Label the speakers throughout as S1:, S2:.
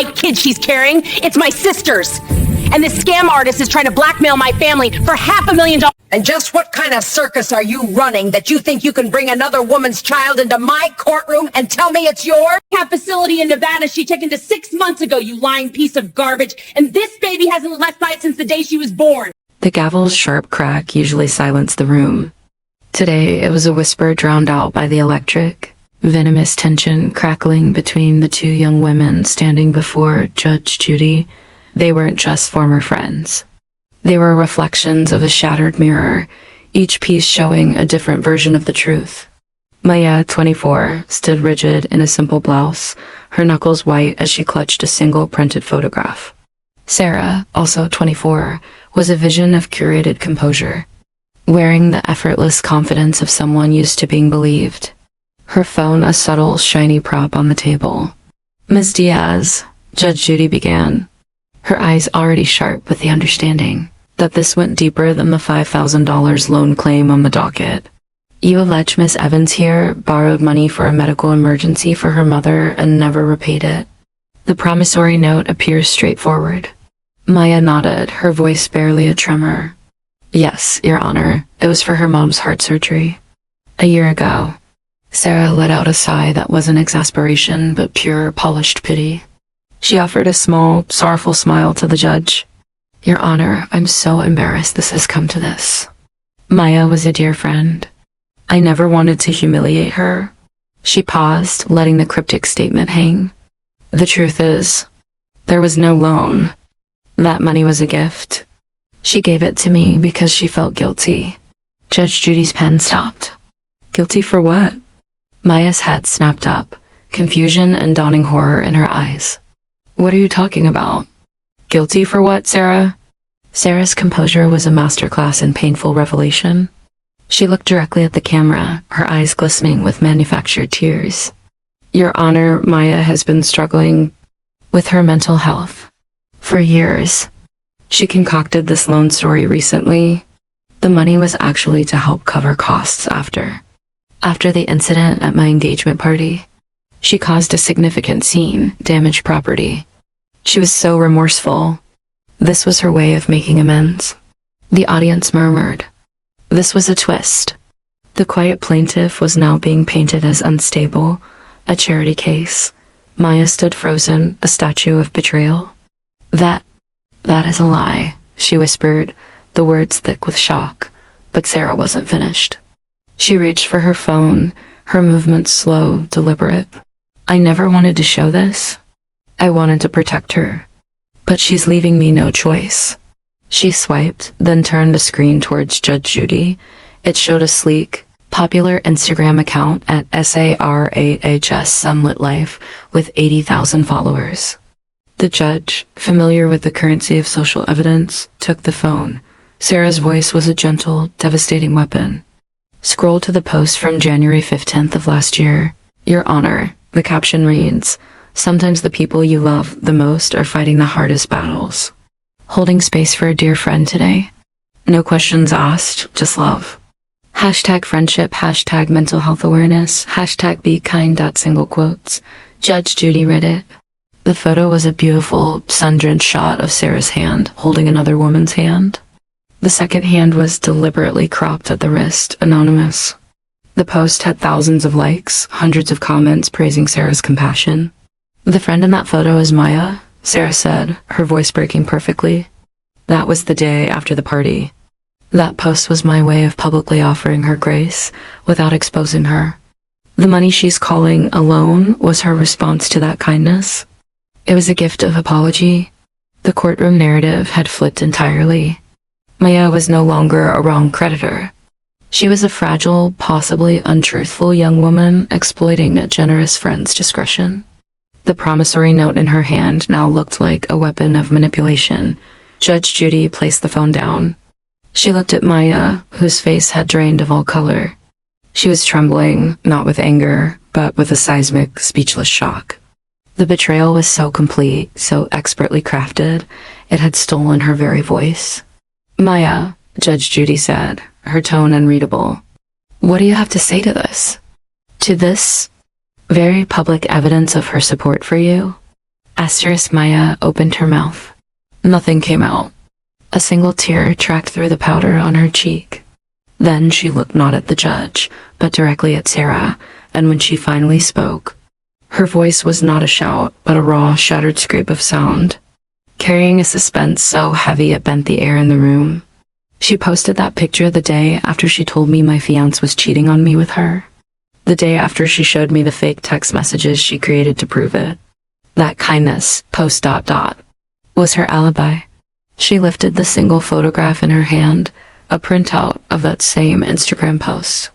S1: my kid she's carrying. It's my sister's. And this scam artist is trying to blackmail my family for $500,000.
S2: And just what kind of circus are you running that you think you can bring another woman's child into my courtroom and tell me it's yours?
S1: That facility in Nevada she checked into 6 months ago, you lying piece of garbage. And this baby hasn't left by it since the day she was born.
S3: The gavel's sharp crack usually silenced the room. Today, it was a whisper drowned out by the electric, venomous tension crackling between the two young women standing before Judge Judy. They weren't just former friends. They were reflections of a shattered mirror, each piece showing a different version of the truth. Maya, 24, stood rigid in a simple blouse, her knuckles white as she clutched a single printed photograph. Sarah, also 24, was a vision of curated composure, wearing the effortless confidence of someone used to being believed. Her phone a subtle, shiny prop on the table. "Ms. Diaz," Judge Judy began, her eyes already sharp with the understanding that this went deeper than the $5,000 loan claim on the docket. "You allege Miss Evans here borrowed money for a medical emergency for her mother and never repaid it." The promissory note appears straightforward. Maya nodded, her voice barely a tremor. "Yes, Your Honor, it was for her mom's heart surgery. A year ago." Sarah let out a sigh that wasn't exasperation, but pure, polished pity. She offered a small, sorrowful smile to the judge. "Your Honor, I'm so embarrassed this has come to this. Maya was a dear friend. I never wanted to humiliate her." She paused, letting the cryptic statement hang. "The truth is, there was no loan. That money was a gift. She gave it to me because she felt guilty." Judge Judy's pen stopped. "Guilty for what?" Maya's head snapped up, confusion and dawning horror in her eyes. "What are you talking about? Guilty for what, Sarah?" Sarah's composure was a masterclass in painful revelation. She looked directly at the camera, her eyes glistening with manufactured tears. "Your Honor, Maya has been struggling with her mental health for years. She concocted this loan story recently. The money was actually to help cover costs after the incident at my engagement party. She caused a significant scene, damaged property. She was so remorseful. This was her way of making amends." The audience murmured. This was a twist. The quiet plaintiff was now being painted as unstable, a charity case. Maya stood frozen, a statue of betrayal. That is a lie," she whispered, the words thick with shock. But Sarah wasn't finished. She reached for her phone, her movements slow, deliberate. "I never wanted to show this. I wanted to protect her. But she's leaving me no choice." She swiped, then turned the screen towards Judge Judy. It showed a sleek, popular Instagram account at SARAHS Sunlit Life with 80,000 followers. The judge, familiar with the currency of social evidence, took the phone. Sarah's voice was a gentle, devastating weapon. Scroll to the post from January 15th of last year. "Your Honor," the caption reads, "sometimes the people you love the most are fighting the hardest battles. Holding space for a dear friend today. No questions asked, just love. Hashtag friendship, hashtag mental health awareness, hashtag be kind. Single quotes." Judge Judy read it. The photo was a beautiful, sun-drenched shot of Sarah's hand holding another woman's hand. The second hand was deliberately cropped at the wrist, anonymous. The post had thousands of likes, hundreds of comments praising Sarah's compassion. "The friend in that photo is Maya," Sarah said, her voice breaking perfectly. "That was the day after the party. That post was my way of publicly offering her grace without exposing her. The money she's calling a loan was her response to that kindness. It was a gift of apology." The courtroom narrative had flipped entirely. Maya was no longer a wrong creditor. She was a fragile, possibly untruthful young woman exploiting a generous friend's discretion. The promissory note in her hand now looked like a weapon of manipulation. Judge Judy placed the phone down. She looked at Maya, whose face had drained of all color. She was trembling, not with anger, but with a seismic, speechless shock. The betrayal was so complete, so expertly crafted, it had stolen her very voice. "Maya," Judge Judy said, her tone unreadable, "what do you have to say to this? To this very public evidence of her support for you?" Maya opened her mouth. Nothing came out. A single tear tracked through the powder on her cheek. Then she looked not at the judge, but directly at Sarah, and when she finally spoke, her voice was not a shout, but a raw, shattered scrape of sound, carrying a suspense so heavy it bent the air in the room. She posted that picture the day after she told me my fiancé was cheating on me with her. The day after she showed me the fake text messages she created to prove it. That kindness, post ... was her alibi. She lifted the single photograph in her hand, a printout of that same Instagram post.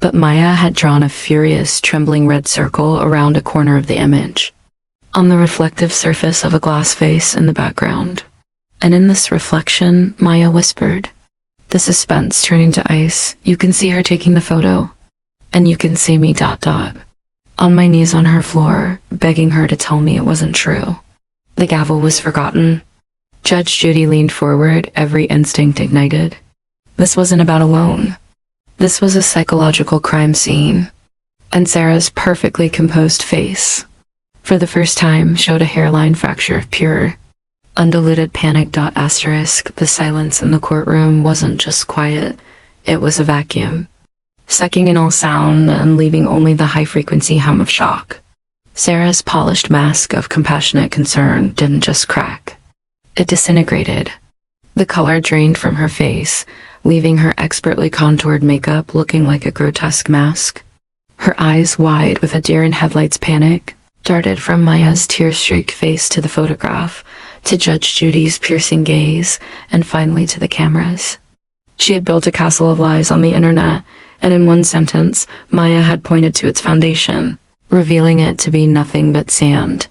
S3: But Maya had drawn a furious, trembling red circle around a corner of the image, on the reflective surface of a glass face in the background. And in this reflection, Maya whispered, the suspense turning to ice. You can see her taking the photo, and you can see me ... on my knees on her floor, begging her to tell me it wasn't true. The gavel was forgotten. Judge Judy leaned forward, every instinct ignited. This wasn't about a loan. This was a psychological crime scene. And Sarah's perfectly composed face, for the first time, showed a hairline fracture of pure, undiluted panic. The silence in the courtroom wasn't just quiet, it was a vacuum, sucking in all sound and leaving only the high-frequency hum of shock. Sarah's polished mask of compassionate concern didn't just crack. It disintegrated. The color drained from her face, leaving her expertly contoured makeup looking like a grotesque mask. Her eyes, wide with a deer-in-headlights panic, darted from Maya's tear-streaked face to the photograph, to Judge Judy's piercing gaze, and finally to the cameras. She had built a castle of lies on the internet, and in one sentence, Maya had pointed to its foundation, revealing it to be nothing but sand.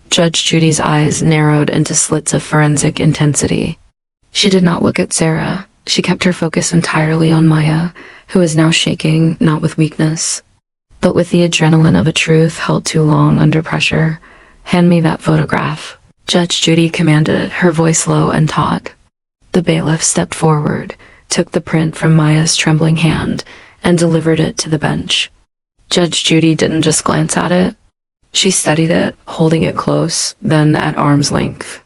S3: Judge Judy's eyes narrowed into slits of forensic intensity. She did not look at Sarah. She kept her focus entirely on Maya, who was now shaking, not with weakness, but with the adrenaline of a truth held too long under pressure. Hand me that photograph, Judge Judy commanded, her voice low and taut. The bailiff stepped forward, took the print from Maya's trembling hand, and delivered it to the bench. Judge Judy didn't just glance at it. She studied it, holding it close, then at arm's length.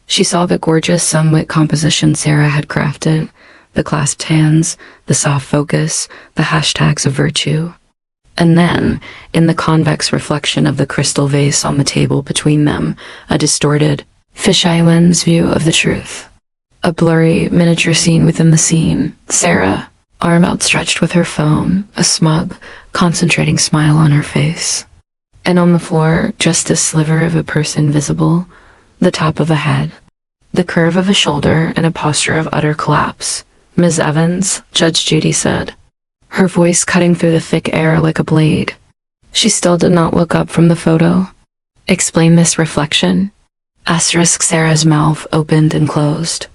S3: She saw the gorgeous sunlit composition Sarah had crafted, the clasped hands, the soft focus, the hashtags of virtue. And then, in the convex reflection of the crystal vase on the table between them, a distorted, fisheye lens view of the truth. A blurry, miniature scene within the scene. Sarah, arm outstretched with her phone, a smug, concentrating smile on her face. And on the floor, just a sliver of a person visible, the top of a head, the curve of a shoulder, and a posture of utter collapse. Ms. Evans, Judge Judy said, her voice cutting through the thick air like a blade. She still did not look up from the photo. Explain this reflection. Sarah's mouth opened and closed.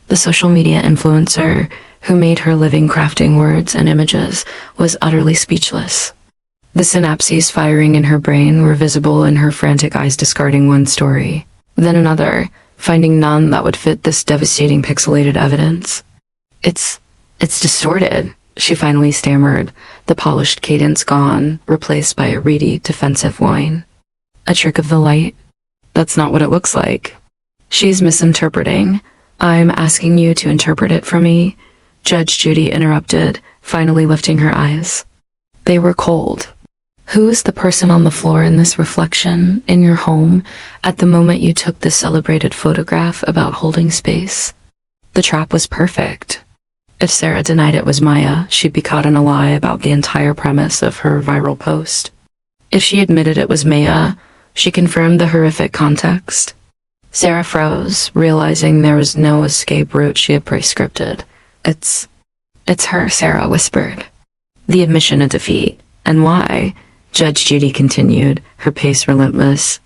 S3: The social media influencer, who made her living crafting words and images, was utterly speechless. The synapses firing in her brain were visible in her frantic eyes, discarding one story, then another, finding none that would fit this devastating pixelated evidence. It's distorted, she finally stammered, the polished cadence gone, replaced by a reedy, defensive whine. A trick of the light? That's not what it looks like. She's misinterpreting. I'm asking you to interpret it for me, Judge Judy interrupted, finally lifting her eyes. They were cold. Who is the person on the floor in this reflection, in your home, at the moment you took this celebrated photograph about holding space? The trap was perfect. If Sarah denied it was Maya, she'd be caught in a lie about the entire premise of her viral post. If she admitted it was Maya, she confirmed the horrific context. Sarah froze, realizing there was no escape route she had pre-scripted. It's her, Sarah whispered. The admission of defeat. And why? Judge Judy continued, her pace relentless.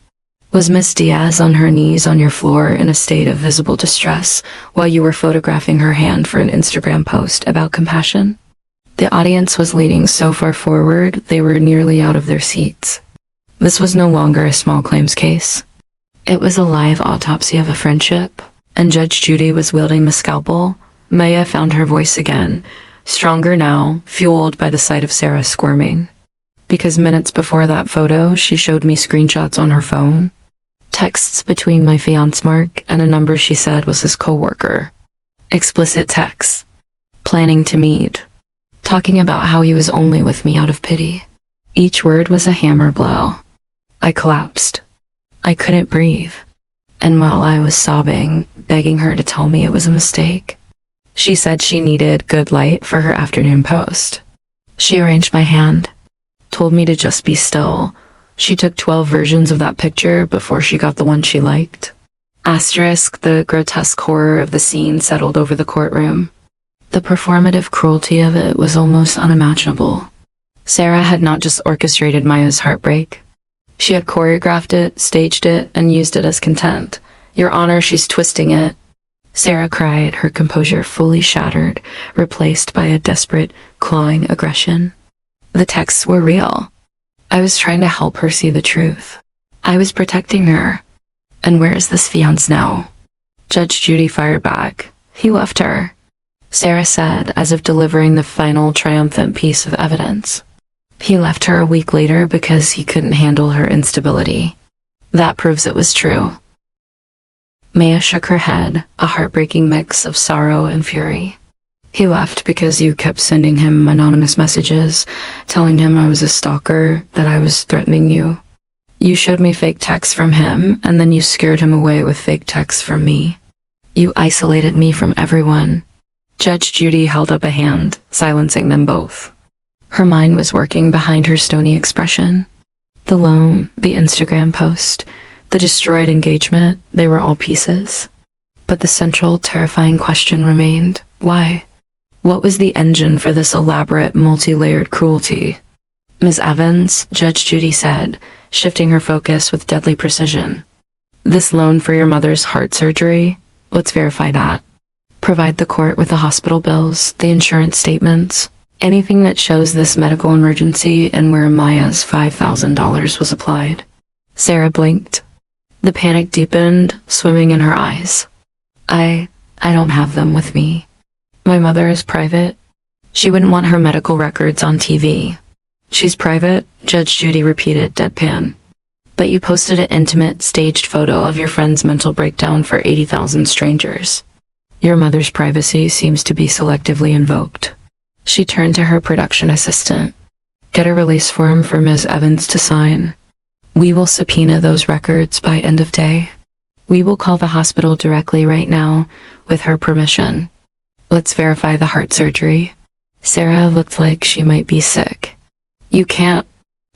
S3: Was Miss Diaz on her knees on your floor in a state of visible distress while you were photographing her hand for an Instagram post about compassion? The audience was leaning so far forward they were nearly out of their seats. This was no longer a small claims case. It was a live autopsy of a friendship, and Judge Judy was wielding the scalpel. Maya found her voice again, stronger now, fueled by the sight of Sarah squirming. Because minutes before that photo, she showed me screenshots on her phone. Texts between my fiancé Mark and a number she said was his coworker. Explicit texts. Planning to meet. Talking about how he was only with me out of pity. Each word was a hammer blow. I collapsed. I couldn't breathe. And while I was sobbing, begging her to tell me it was a mistake, she said she needed good light for her afternoon post. She arranged my hand, told me to just be still. She took 12 versions of that picture before she got the one she liked. Asterisk, the grotesque horror of the scene settled over the courtroom. The performative cruelty of it was almost unimaginable. Sarah had not just orchestrated Maya's heartbreak. She had choreographed it, staged it, and used it as content. Your Honor, she's twisting it. Sarah cried, her composure fully shattered, replaced by a desperate, clawing aggression. The texts were real. I was trying to help her see the truth. I was protecting her. And where is this fiancé now? Judge Judy fired back. He left her. Sarah said, as if delivering the final triumphant piece of evidence. He left her a week later because he couldn't handle her instability. That proves it was true. Maya shook her head, a heartbreaking mix of sorrow and fury. He left because you kept sending him anonymous messages, telling him I was a stalker, that I was threatening you. You showed me fake texts from him, and then you scared him away with fake texts from me. You isolated me from everyone. Judge Judy held up a hand, silencing them both. Her mind was working behind her stony expression. The loan, the Instagram post, the destroyed engagement, they were all pieces. But the central, terrifying question remained, why? What was the engine for this elaborate, multi-layered cruelty? Ms. Evans, Judge Judy said, shifting her focus with deadly precision. This loan for your mother's heart surgery? Let's verify that. Provide the court with the hospital bills, the insurance statements, anything that shows this medical emergency and where Maya's $5,000 was applied. Sarah blinked. The panic deepened, swimming in her eyes. I don't have them with me. My mother is private. She wouldn't want her medical records on TV. She's private, Judge Judy repeated, deadpan. But you posted an intimate, staged photo of your friend's mental breakdown for 80,000 strangers. Your mother's privacy seems to be selectively invoked. She turned to her production assistant. Get a release form for Ms. Evans to sign. We will subpoena those records by end of day. We will call the hospital directly right now, with her permission. Let's verify the heart surgery. Sarah looked like she might be sick. You can't.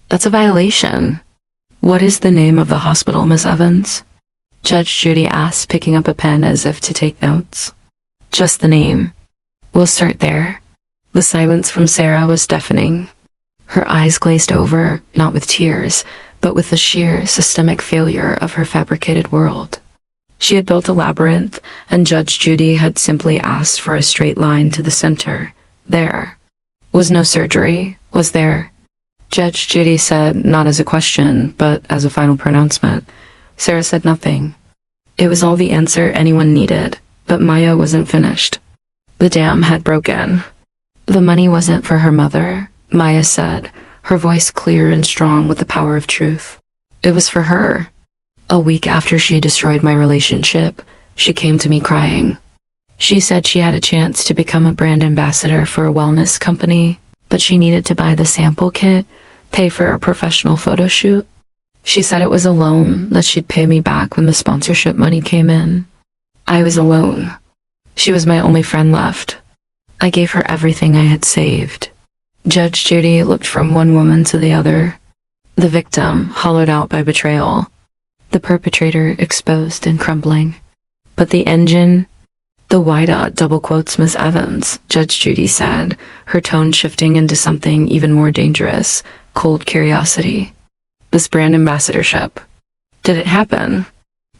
S3: That's a violation. What is the name of the hospital, Miss Evans? Judge Judy asked, picking up a pen as if to take notes. Just the name. We'll start there. The silence from Sarah was deafening. Her eyes glazed over, not with tears, but with the sheer, systemic failure of her fabricated world. She had built a labyrinth, and Judge Judy had simply asked for a straight line to the center. There. Was no surgery, was there? Judge Judy said, not as a question, but as a final pronouncement. Sarah said nothing. It was all the answer anyone needed, but Maya wasn't finished. The dam had broken. The money wasn't for her mother, Maya said, her voice clear and strong with the power of truth. It was for her. A week after she destroyed my relationship, she came to me crying. She said she had a chance to become a brand ambassador for a wellness company, but she needed to buy the sample kit, pay for a professional photo shoot. She said it was a loan that she'd pay me back when the sponsorship money came in. I was alone. She was my only friend left. I gave her everything I had saved. Judge Judy looked from one woman to the other. The victim, hollowed out by betrayal. The perpetrator exposed and crumbling. But the engine... The wide-out double quotes Miss Evans, Judge Judy said, her tone shifting into something even more dangerous, cold curiosity. This brand ambassadorship. Did it happen?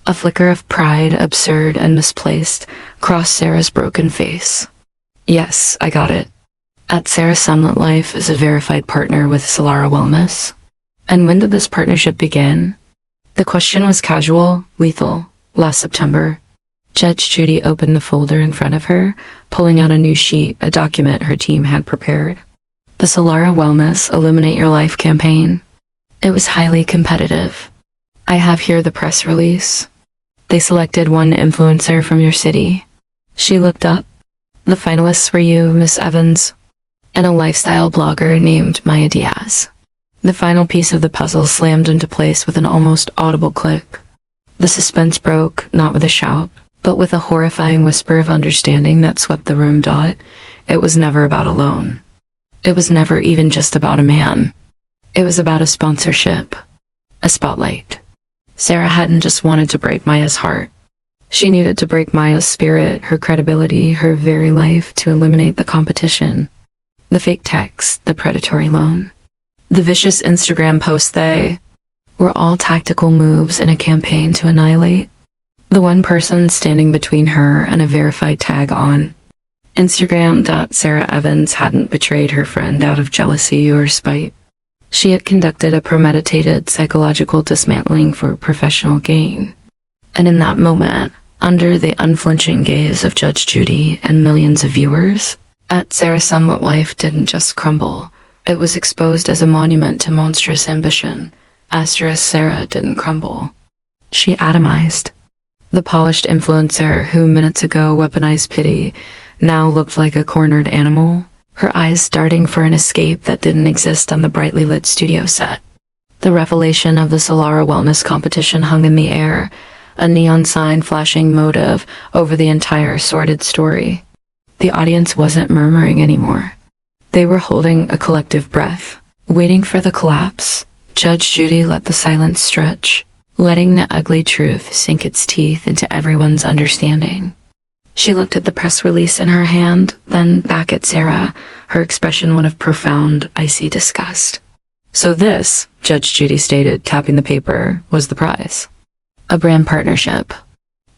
S3: A flicker of pride, absurd and misplaced, crossed Sarah's broken face. Yes, I got it. At Sarah Sunlit Life is a verified partner with Solara Wellness. And when did this partnership begin? The question was casual, lethal, last September. Judge Judy opened the folder in front of her, pulling out a new sheet, a document her team had prepared. The Solara Wellness Illuminate Your Life campaign. It was highly competitive. I have here the press release. They selected one influencer from your city. She looked up. The finalists were you, Miss Evans, and a lifestyle blogger named Maya Diaz. The final piece of the puzzle slammed into place with an almost audible click. The suspense broke, not with a shout, but with a horrifying whisper of understanding that swept the room. It was never about a loan. It was never even just about a man. It was about a sponsorship. A spotlight. Sarah hadn't just wanted to break Maya's heart. She needed to break Maya's spirit, her credibility, her very life to eliminate the competition. The fake text, the predatory loan, the vicious Instagram posts, they were all tactical moves in a campaign to annihilate the one person standing between her and a verified tag on Instagram. Sarah Evans hadn't betrayed her friend out of jealousy or spite. She had conducted a premeditated psychological dismantling for professional gain. And in that moment, under the unflinching gaze of Judge Judy and millions of viewers, Sarah's somewhat life didn't just crumble. It was exposed as a monument to monstrous ambition. Sarah didn't crumble. She atomized. The polished influencer who minutes ago weaponized pity now looked like a cornered animal, her eyes darting for an escape that didn't exist on the brightly lit studio set. The revelation of the Solara Wellness competition hung in the air, a neon sign flashing motive over the entire sordid story. The audience wasn't murmuring anymore. They were holding a collective breath, waiting for the collapse. Judge Judy let the silence stretch, letting the ugly truth sink its teeth into everyone's understanding. She looked at the press release in her hand, then back at Sarah, her expression one of profound, icy disgust. So this, Judge Judy stated, tapping the paper, was the prize. A brand partnership.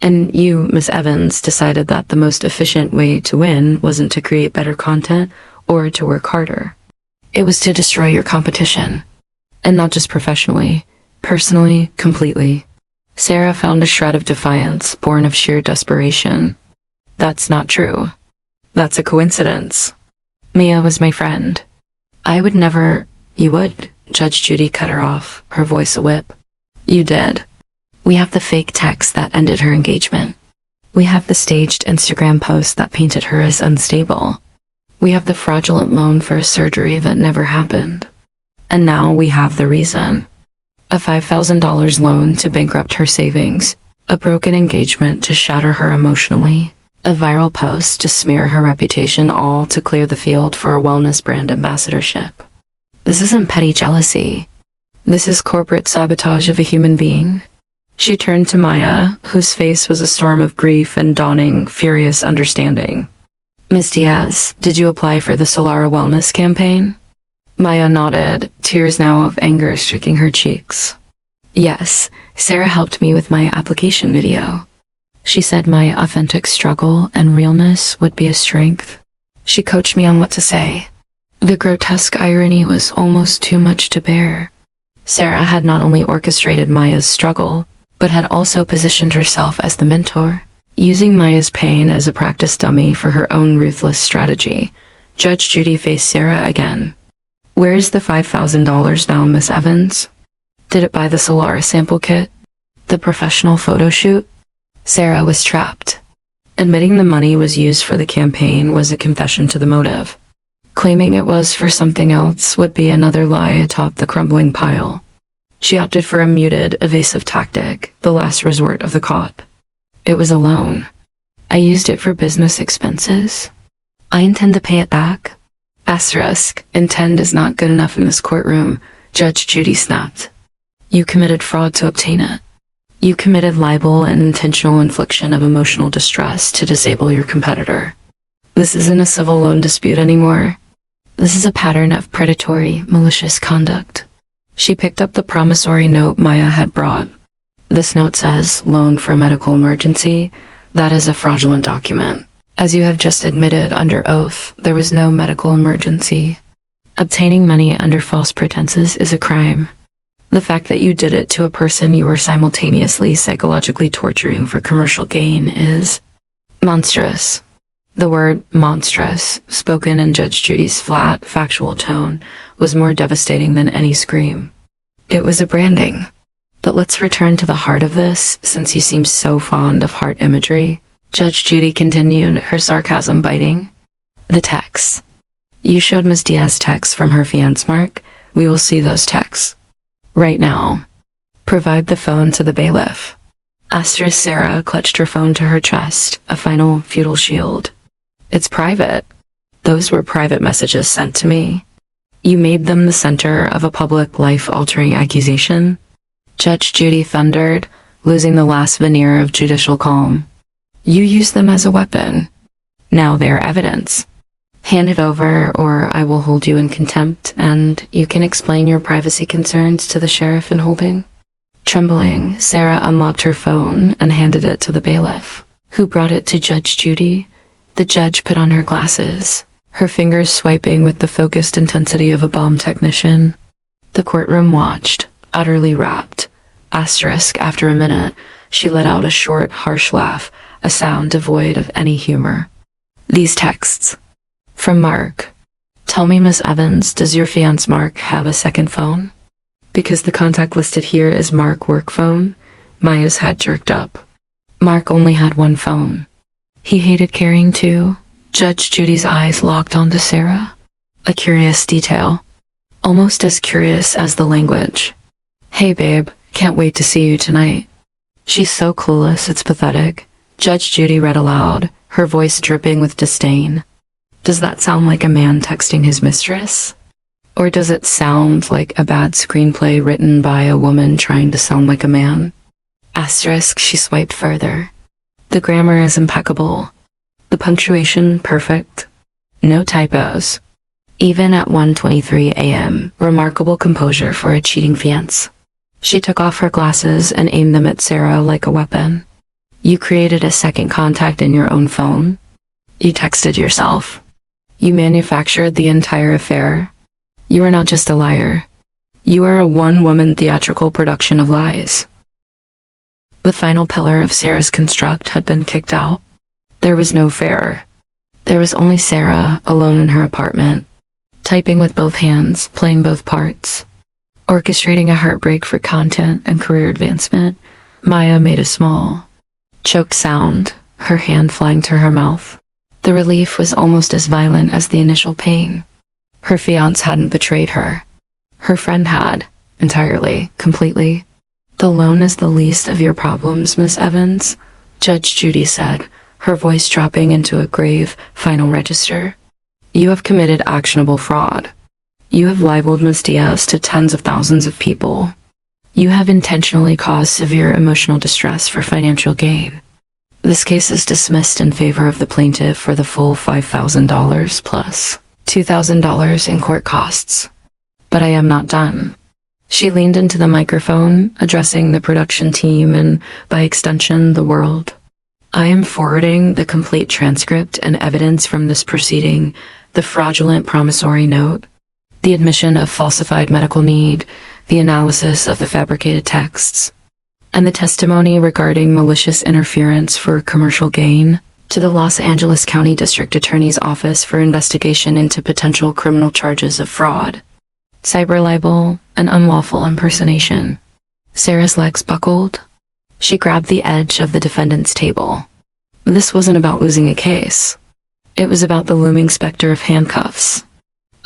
S3: And you, Miss Evans, decided that the most efficient way to win wasn't to create better content or to work harder. It was to destroy your competition. And not just professionally, personally, completely. Sarah found a shred of defiance, born of sheer desperation. That's not true. That's a coincidence. Mia was my friend. I would never... You would. Judge Judy cut her off, her voice a whip. You did. We have the fake text that ended her engagement. We have the staged Instagram post that painted her as unstable. We have the fraudulent loan for a surgery that never happened. And now we have the reason. A $5,000 loan to bankrupt her savings, a broken engagement to shatter her emotionally, a viral post to smear her reputation, all to clear the field for a wellness brand ambassadorship. This isn't petty jealousy. This is corporate sabotage of a human being. She turned to Maya, whose face was a storm of grief and dawning, furious understanding. Miss Diaz, did you apply for the Solara Wellness campaign? Maya nodded, tears now of anger streaking her cheeks. Yes, Sarah helped me with my application video. She said my authentic struggle and realness would be a strength. She coached me on what to say. The grotesque irony was almost too much to bear. Sarah had not only orchestrated Maya's struggle, but had also positioned herself as the mentor, using Maya's pain as a practice dummy for her own ruthless strategy. Judge Judy faced Sarah again. Where's the $5,000 now, Miss Evans? Did it buy the Solara sample kit? The professional photo shoot? Sarah was trapped. Admitting the money was used for the campaign was a confession to the motive. Claiming it was for something else would be another lie atop the crumbling pile. She opted for a muted, evasive tactic, the last resort of the cop. It was a loan. I used it for business expenses. I intend to pay it back. Asterisk, intend is not good enough in this courtroom, Judge Judy snapped. You committed fraud to obtain it. You committed libel and intentional infliction of emotional distress to disable your competitor. This isn't a civil loan dispute anymore. This is a pattern of predatory, malicious conduct. She picked up the promissory note Maya had brought. This note says, loan for medical emergency. That is a fraudulent document. As you have just admitted under oath, there was no medical emergency. Obtaining money under false pretenses is a crime. The fact that you did it to a person you were simultaneously psychologically torturing for commercial gain is monstrous. The word monstrous, spoken in Judge Judy's flat, factual tone, was more devastating than any scream. It was a branding. But let's return to the heart of this, since you seem so fond of heart imagery. Judge Judy continued, her sarcasm biting. The texts. You showed Ms. Diaz texts from her fiancé Mark. We will see those texts. Right now. Provide the phone to the bailiff. Sarah clutched her phone to her chest, a final futile shield. It's private. Those were private messages sent to me. You made them the center of a public life-altering accusation. Judge Judy thundered, losing the last veneer of judicial calm. You used them as a weapon. Now they're evidence. Hand it over, or I will hold you in contempt, and you can explain your privacy concerns to the sheriff in holding. Trembling, Sarah unlocked her phone and handed it to the bailiff, who brought it to Judge Judy. The judge put on her glasses, her fingers swiping with the focused intensity of a bomb technician. The courtroom watched, utterly rapt. After a minute, she let out a short, harsh laugh, a sound devoid of any humor. These texts. From Mark. Tell me, Miss Evans, does your fiancé Mark have a second phone? Because the contact listed here is Mark work phone. Maya's head jerked up. Mark only had one phone. He hated carrying two. Judge Judy's eyes locked onto Sarah. A curious detail. Almost as curious as the language. Hey babe, can't wait to see you tonight. She's so clueless, it's pathetic. Judge Judy read aloud, her voice dripping with disdain. Does that sound like a man texting his mistress? Or does it sound like a bad screenplay written by a woman trying to sound like a man? She swiped further. The grammar is impeccable. The punctuation perfect. No typos. Even at 1:23 a.m., remarkable composure for a cheating fiancé. She took off her glasses and aimed them at Sarah like a weapon. You created a second contact in your own phone. You texted yourself. You manufactured the entire affair. You are not just a liar. You are a one-woman theatrical production of lies. The final pillar of Sarah's construct had been kicked out. There was no fair. There was only Sarah, alone in her apartment, typing with both hands, playing both parts, orchestrating a heartbreak for content and career advancement. Maya made a small, choked sound, her hand flying to her mouth. The relief was almost as violent as the initial pain. Her fiancé hadn't betrayed her. Her friend had, entirely, completely. The loan is the least of your problems, Miss Evans, Judge Judy said, her voice dropping into a grave, final register. You have committed actionable fraud. You have libeled Ms. Diaz to tens of thousands of people. You have intentionally caused severe emotional distress for financial gain. This case is dismissed in favor of the plaintiff for the full $5,000 plus $2,000 in court costs. But I am not done. She leaned into the microphone, addressing the production team and, by extension, the world. I am forwarding the complete transcript and evidence from this proceeding, the fraudulent promissory note, the admission of falsified medical need, the analysis of the fabricated texts, and the testimony regarding malicious interference for commercial gain to the Los Angeles County District Attorney's Office for investigation into potential criminal charges of fraud, cyber libel, and unlawful impersonation. Sarah's legs buckled. She grabbed the edge of the defendant's table. This wasn't about losing a case. It was about the looming specter of handcuffs,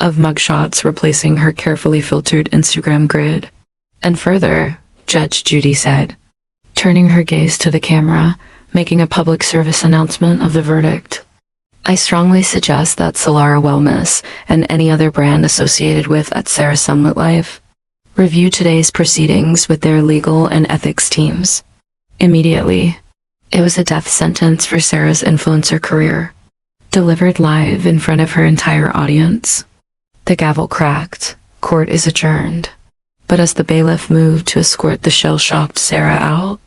S3: of mugshots replacing her carefully filtered Instagram grid. And further, Judge Judy said, turning her gaze to the camera, making a public service announcement of the verdict. I strongly suggest that Solara Wellness and any other brand associated with at Sarah Sunlit Life review today's proceedings with their legal and ethics teams. Immediately. It was a death sentence for Sarah's influencer career, delivered live in front of her entire audience. The gavel cracked. Court is adjourned. But as the bailiff moved to escort the shell-shocked Sarah out,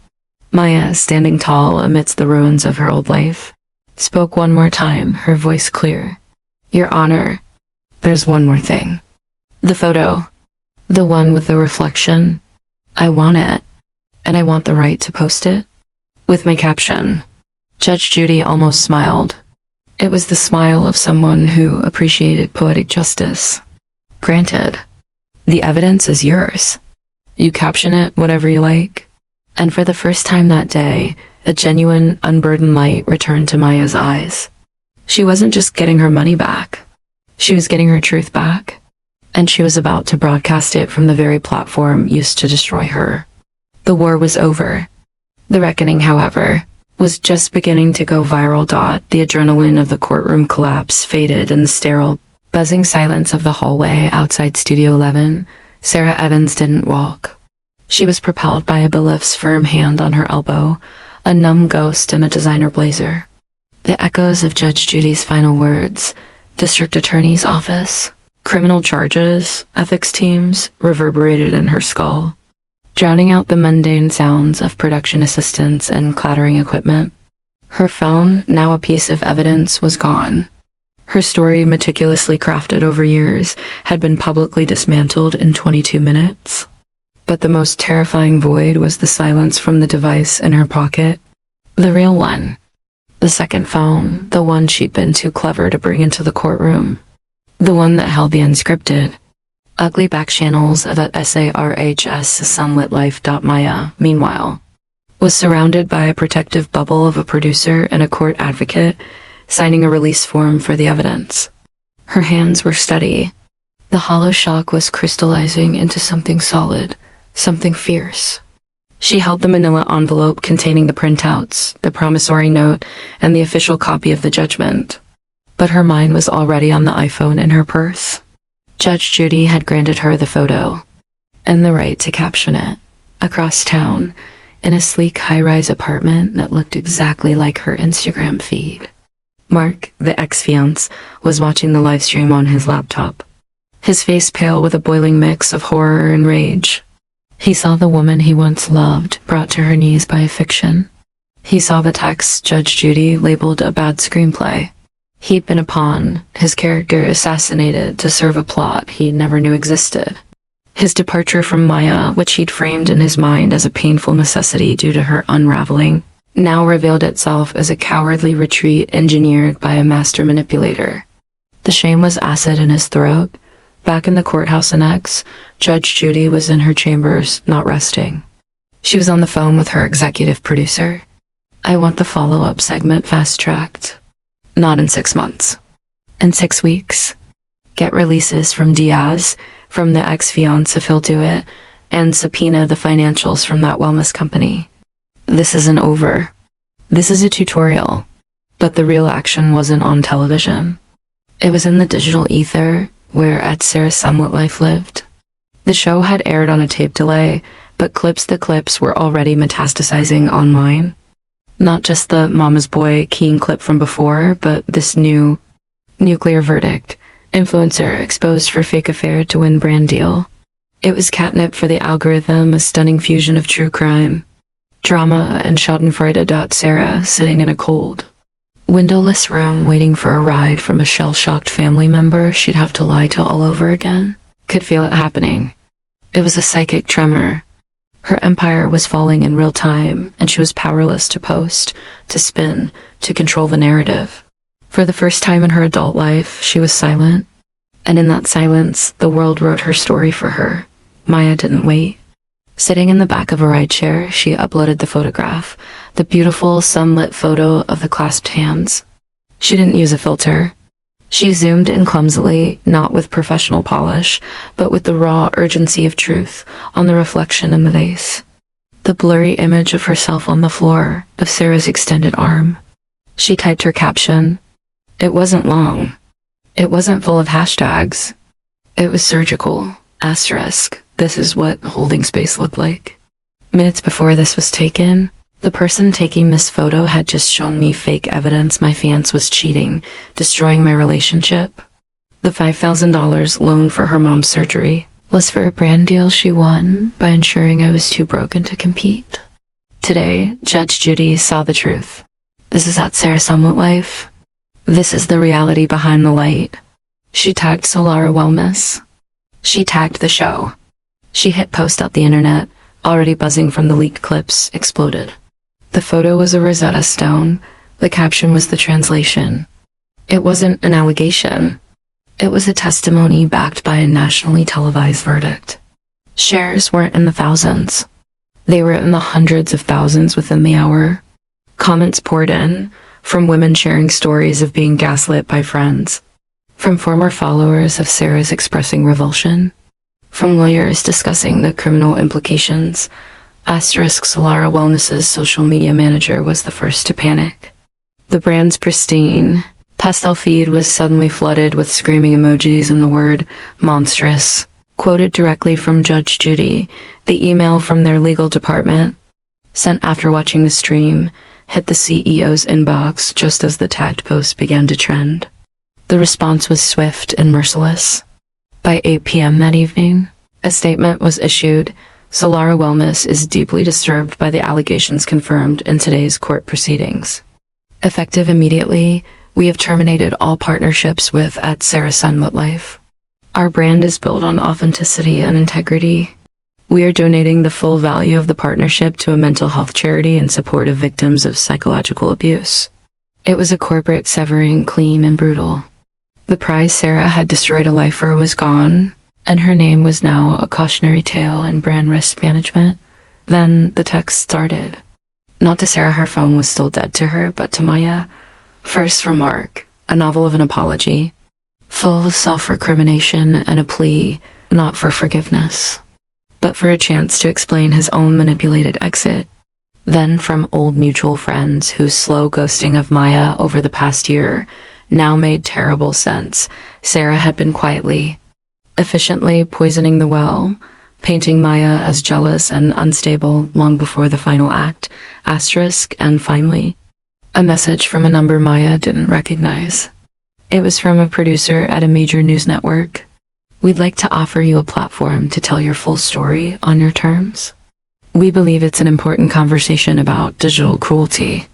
S3: Maya, standing tall amidst the ruins of her old life, spoke one more time, her voice clear. Your Honor, there's one more thing. The photo. The one with the reflection. I want it. And I want the right to post it. With my caption. Judge Judy almost smiled. It was the smile of someone who appreciated poetic justice. Granted. The evidence is yours. You caption it whatever you like. And for the first time that day, a genuine, unburdened light returned to Maya's eyes. She wasn't just getting her money back. She was getting her truth back. And she was about to broadcast it from the very platform used to destroy her. The war was over. The reckoning, however, was just beginning to go viral. The adrenaline of the courtroom collapse faded in the sterile, buzzing silence of the hallway outside Studio 11. Sarah Evans didn't walk. She was propelled by a bailiff's firm hand on her elbow, a numb ghost in a designer blazer. The echoes of Judge Judy's final words, district attorney's office, criminal charges, ethics teams, reverberated in her skull, drowning out the mundane sounds of production assistants and clattering equipment. Her phone, now a piece of evidence, was gone. Her story, meticulously crafted over years, had been publicly dismantled in 22 minutes. But the most terrifying void was the silence from the device in her pocket. The real one. The second phone, the one she'd been too clever to bring into the courtroom. The one that held the unscripted, ugly back channels of at sarhs Maya, meanwhile, was surrounded by a protective bubble of a producer and a court advocate, signing a release form for the evidence. Her hands were steady. The hollow shock was crystallizing into something solid, something fierce. She held the manila envelope containing the printouts, the promissory note, and the official copy of the judgment. But her mind was already on the iPhone in her purse. Judge Judy had granted her the photo, and the right to caption it, across town, in a sleek high-rise apartment that looked exactly like her Instagram feed. Mark, the ex-fiance, was watching the livestream on his laptop, his face pale with a boiling mix of horror and rage. He saw the woman he once loved brought to her knees by a fiction. He saw the text Judge Judy labeled a bad screenplay. He'd been a pawn, his character assassinated to serve a plot he never knew existed. His departure from Maya, which he'd framed in his mind as a painful necessity due to her unraveling, now revealed itself as a cowardly retreat engineered by a master manipulator. The shame was acid in his throat. Back in the courthouse annex, Judge Judy was in her chambers, not resting. She was on the phone with her executive producer. I want the follow-up segment fast-tracked. Not in 6 months. In 6 weeks. Get releases from Diaz, from the ex-fiance if he'll do it, and subpoena the financials from that wellness company. This isn't over. This is a tutorial. But the real action wasn't on television. It was in the digital ether, where at Sarah's Somewhat Life lived. The show had aired on a tape delay, but the clips were already metastasizing online. Not just the Mama's Boy keen clip from before, but this new nuclear verdict, influencer exposed for fake affair to win brand deal. It was catnip for the algorithm, a stunning fusion of true crime, drama, and schadenfreude. Sarah, sitting in a cold, windowless room waiting for a ride from a shell-shocked family member she'd have to lie to all over again, could feel it happening. It was a psychic tremor. Her empire was falling in real time, and she was powerless to post, to spin, to control the narrative. For the first time in her adult life, she was silent. And in that silence, the world wrote her story for her. Maya didn't wait. Sitting in the back of a rideshare, she uploaded the photograph, the beautiful sunlit photo of the clasped hands. She didn't use a filter. She zoomed in clumsily, not with professional polish, but with the raw urgency of truth on the reflection in the vase. The blurry image of herself on the floor, of Sarah's extended arm. She typed her caption. It wasn't long. It wasn't full of hashtags. It was surgical. Asterisk. This is what holding space looked like. Minutes before this was taken, the person taking this photo had just shown me fake evidence my fiance was cheating, destroying my relationship. The $5,000 loan for her mom's surgery was for a brand deal she won by ensuring I was too broken to compete. Today, Judge Judy saw the truth. This is at Sarah's Somewhat Life. This is the reality behind the light. She tagged Solara Wellness. She tagged the show. She hit post out the internet, already buzzing from the leaked clips, exploded. The photo was a Rosetta Stone. The caption was the translation. It wasn't an allegation. It was a testimony backed by a nationally televised verdict. Shares weren't in the thousands. They were in the hundreds of thousands within the hour. Comments poured in, from women sharing stories of being gaslit by friends, from former followers of Sarah's expressing revulsion, from lawyers discussing the criminal implications. Solara Wellness's social media manager was the first to panic. The brand's pristine, pastel feed was suddenly flooded with screaming emojis and the word monstrous. Quoted directly from Judge Judy, the email from their legal department, sent after watching the stream, hit the CEO's inbox just as the tagged post began to trend. The response was swift and merciless. By 8 p.m. that evening, a statement was issued. Solara Wellness is deeply disturbed by the allegations confirmed in today's court proceedings. Effective immediately, we have terminated all partnerships with Sarah Sunlit Life. Our brand is built on authenticity and integrity. We are donating the full value of the partnership to a mental health charity in support of victims of psychological abuse. It was a corporate severing, clean and brutal. The prize Sarah had destroyed a life for was gone, and her name was now a cautionary tale in brand risk management. Then the text started. Not to Sarah, her phone was still dead to her, but to Maya. First remark, a novel of an apology, full of self-recrimination and a plea, not for forgiveness, but for a chance to explain his own manipulated exit. Then from old mutual friends whose slow ghosting of Maya over the past year now made terrible sense. Sarah had been quietly, efficiently poisoning the well, painting Maya as jealous and unstable long before the final act, and finally, a message from a number Maya didn't recognize. It was from a producer at a major news network. We'd like to offer you a platform to tell your full story on your terms. We believe it's an important conversation about digital cruelty.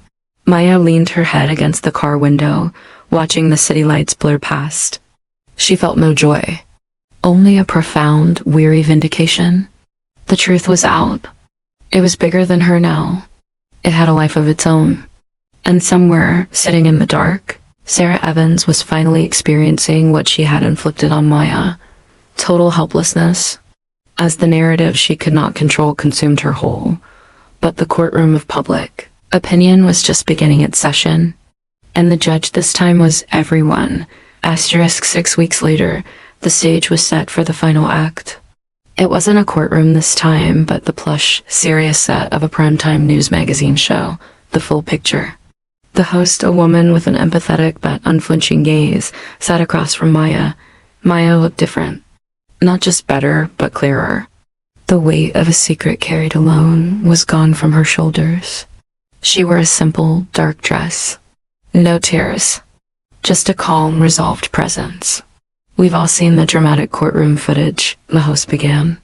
S3: Maya leaned her head against the car window, watching the city lights blur past. She felt no joy, only a profound, weary vindication. The truth was out. It was bigger than her now. It had a life of its own. And somewhere, sitting in the dark, Sarah Evans was finally experiencing what she had inflicted on Maya. Total helplessness, as the narrative she could not control consumed her whole. But the courtroom of public opinion was just beginning its session, and the judge this time was everyone. 6 weeks later, the stage was set for the final act. It wasn't a courtroom this time, but the plush, serious set of a primetime news magazine show, the full picture. The host, a woman with an empathetic but unflinching gaze, sat across from Maya. Maya looked different. Not just better, but clearer. The weight of a secret carried alone was gone from her shoulders. She wore a simple, dark dress. No tears. Just a calm, resolved presence. We've all seen the dramatic courtroom footage, the host began.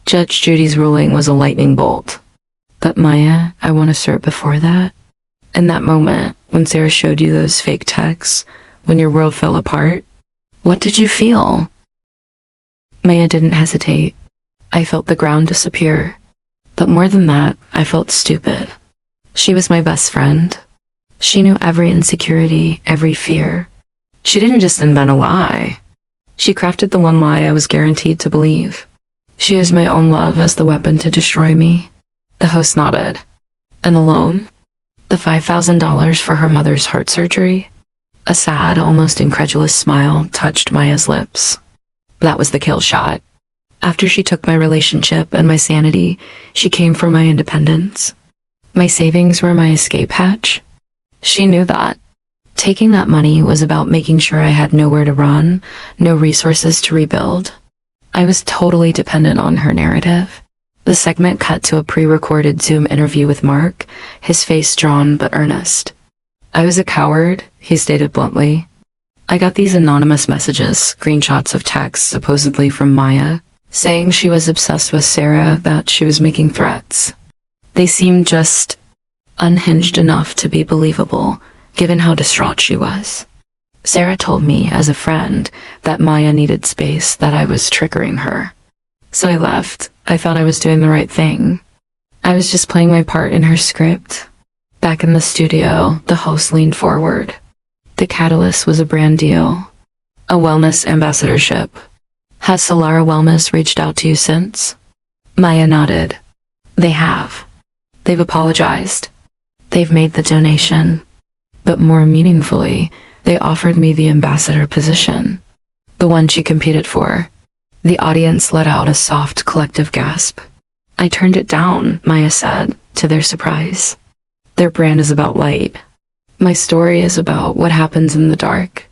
S3: Judge Judy's ruling was a lightning bolt. But Maya, I want to assert before that. In that moment, when Sarah showed you those fake texts, when your world fell apart, what did you feel? Maya didn't hesitate. I felt the ground disappear. But more than that, I felt stupid. She was my best friend. She knew every insecurity, every fear. She didn't just invent a lie. She crafted the one lie I was guaranteed to believe. She used my own love as the weapon to destroy me. The host nodded. And alone? The $5,000 for her mother's heart surgery? A sad, almost incredulous smile touched Maya's lips. That was the kill shot. After she took my relationship and my sanity, she came for my independence. My savings were my escape hatch. She knew that. Taking that money was about making sure I had nowhere to run, no resources to rebuild. I was totally dependent on her narrative. The segment cut to a pre-recorded Zoom interview with Mark, his face drawn but earnest. I was a coward, he stated bluntly. I got these anonymous messages, screenshots of texts supposedly from Maya, saying she was obsessed with Sarah, that she was making threats. They seemed just unhinged enough to be believable, given how distraught she was. Sarah told me, as a friend, that Maya needed space, that I was triggering her. So I left. I thought I was doing the right thing. I was just playing my part in her script. Back in the studio, the host leaned forward. The catalyst was a brand deal. A wellness ambassadorship. Has Solara Wellness reached out to you since? Maya nodded. They have. They've apologized. They've made the donation. But more meaningfully, they offered me the ambassador position. The one she competed for. The audience let out a soft collective gasp. I turned it down, Maya said, to their surprise. Their brand is about light. My story is about what happens in the dark.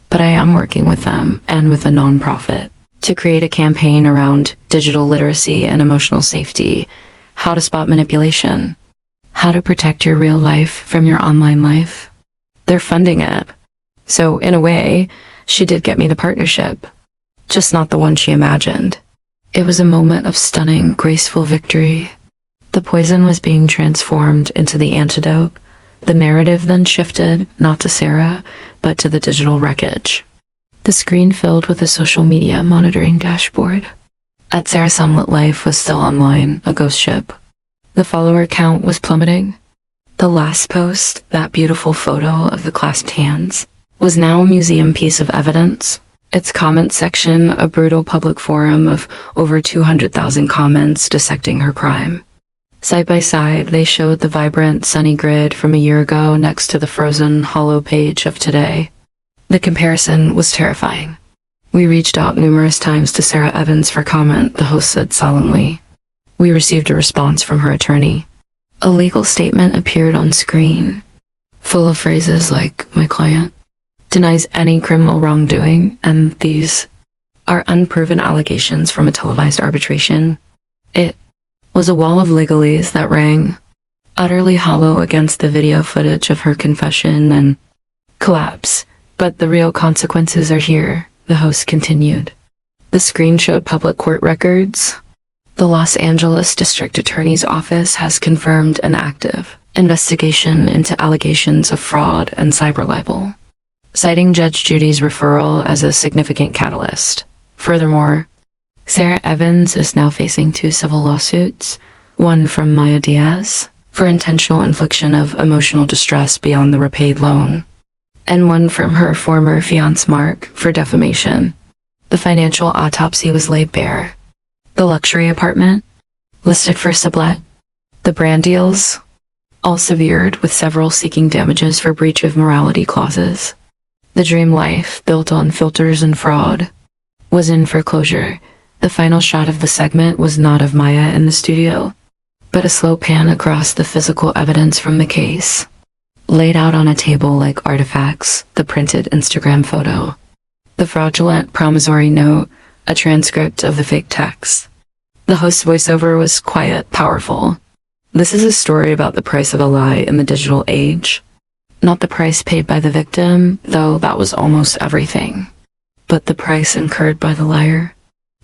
S3: But I am working with them and with a nonprofit to create a campaign around digital literacy and emotional safety, how to spot manipulation, how to protect your real life from your online life. They're funding it. So, in a way, she did get me the partnership, just not the one she imagined. It was a moment of stunning, graceful victory. The poison was being transformed into the antidote. The narrative then shifted, not to Sarah, but to the digital wreckage. The screen filled with a social media monitoring dashboard. At Sarah's sunlit life was still online, a ghost ship. The follower count was plummeting. The last post, that beautiful photo of the clasped hands, was now a museum piece of evidence. Its comment section, a brutal public forum of over 200,000 comments dissecting her crime. Side by side, they showed the vibrant, sunny grid from a year ago next to the frozen, hollow page of today. The comparison was terrifying. We reached out numerous times to Sarah Evans for comment, the host said solemnly. We received a response from her attorney. A legal statement appeared on screen, full of phrases like, my client denies any criminal wrongdoing, and these are unproven allegations from a televised arbitration. It was a wall of legalese that rang utterly hollow against the video footage of her confession and collapse. But the real consequences are here, the host continued. The screen showed public court records. The Los Angeles District Attorney's Office has confirmed an active investigation into allegations of fraud and cyber libel, citing Judge Judy's referral as a significant catalyst. Furthermore, Sarah Evans is now facing 2 civil lawsuits, one from Maya Diaz for intentional infliction of emotional distress beyond the repaid loan, and one from her former fiancé Mark for defamation. The financial autopsy was laid bare. The luxury apartment, listed for sublet. The brand deals, all severed with several seeking damages for breach of morality clauses. The dream life, built on filters and fraud, was in foreclosure. The final shot of the segment was not of Maya in the studio, but a slow pan across the physical evidence from the case, laid out on a table like artifacts, the printed Instagram photo, the fraudulent promissory note, a transcript of the fake text. The host's voiceover was quiet, powerful. This is a story about the price of a lie in the digital age. Not the price paid by the victim, though that was almost everything, but the price incurred by the liar.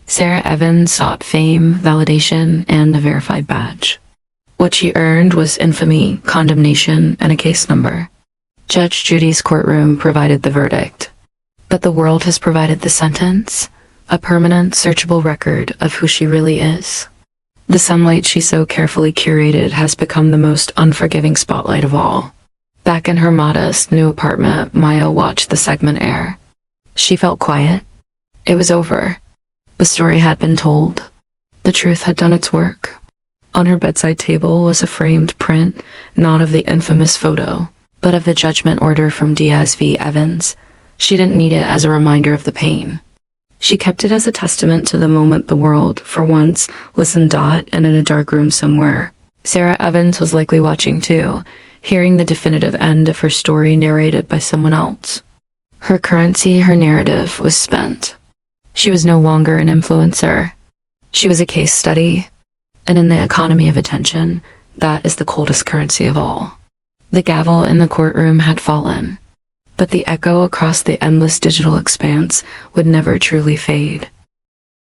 S3: Sarah Evans sought fame, validation, and a verified badge. What she earned was infamy, condemnation, and a case number. Judge Judy's courtroom provided the verdict, but the world has provided the sentence, a permanent, searchable record of who she really is. The sunlight she so carefully curated has become the most unforgiving spotlight of all. Back in her modest, new apartment, Maya watched the segment air. She felt quiet. It was over. The story had been told. The truth had done its work. On her bedside table was a framed print, not of the infamous photo, but of the judgment order from Diaz v. Evans. She didn't need it as a reminder of the pain. She kept it as a testament to the moment the world, for once, listened and in a dark room somewhere. Sarah Evans was likely watching too, hearing the definitive end of her story narrated by someone else. Her currency, her narrative, was spent. She was no longer an influencer. She was a case study. And in the economy of attention, that is the coldest currency of all. The gavel in the courtroom had fallen, but the echo across the endless digital expanse would never truly fade.